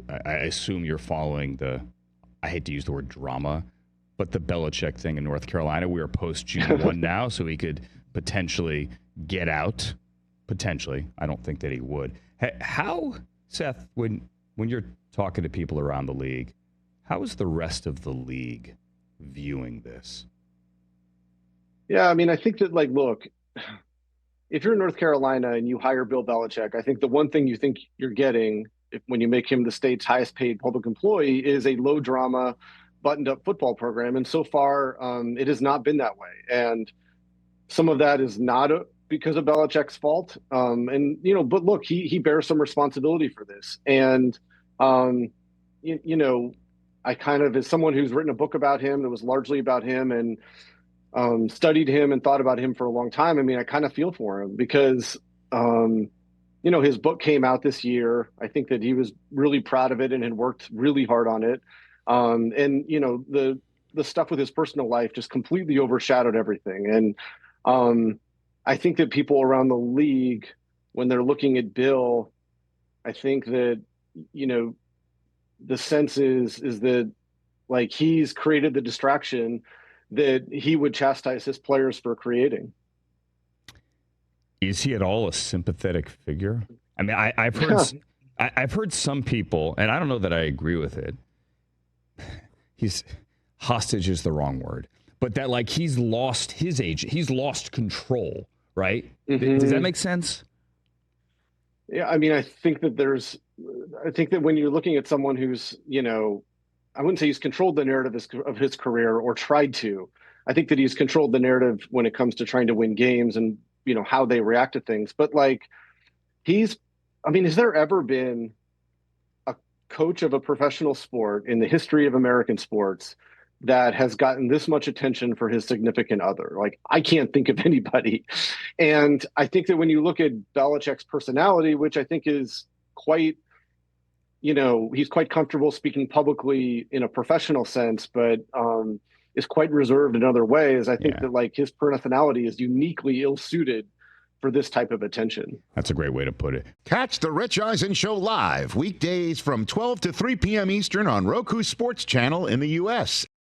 I assume you're following I hate to use the word drama, but the Belichick thing in North Carolina. We are post June 1 now, so he could potentially get out. Potentially. I don't think that he would. How, Seth, when you're talking to people around the league, how is the rest of the league viewing this? Yeah, I mean, I think that, like, look, if you're in North Carolina and you hire Bill Belichick, I think the one thing you think you're getting when you make him the state's highest paid public employee is a low drama, buttoned up football program. And so far, it has not been that way. And some of that is not because of Belichick's fault. But look, he bears some responsibility for this. And, I kind of, as someone who's written a book about him that was largely about him and studied him and thought about him for a long time, I mean, I kind of feel for him because, his book came out this year. I think that he was really proud of it and had worked really hard on it. The stuff with his personal life just completely overshadowed everything. And I think that people around the league, when they're looking at Bill, I think that, the sense is that, like, he's created the distraction that he would chastise his players for creating. Is he at all a sympathetic figure? I mean, I've heard some people, and I don't know that I agree with it. Hostage is the wrong word, but that, like, he's lost his age, he's lost control, right? Mm-hmm. Does that make sense? Yeah, I mean, I think that when you're looking at someone who's, I wouldn't say he's controlled the narrative of his career or tried to. I think that he's controlled the narrative when it comes to trying to win games and, how they react to things. But, like, has there ever been a coach of a professional sport in the history of American sports that has gotten this much attention for his significant other? Like, I can't think of anybody. And I think that when you look at Belichick's personality, which I think is quite, he's quite comfortable speaking publicly in a professional sense, but is quite reserved in other ways. I think that, like, his personality is uniquely ill-suited for this type of attention. That's a great way to put it. Catch the Rich Eisen Show live weekdays from 12 to 3 p.m. Eastern on Roku Sports Channel in the U.S.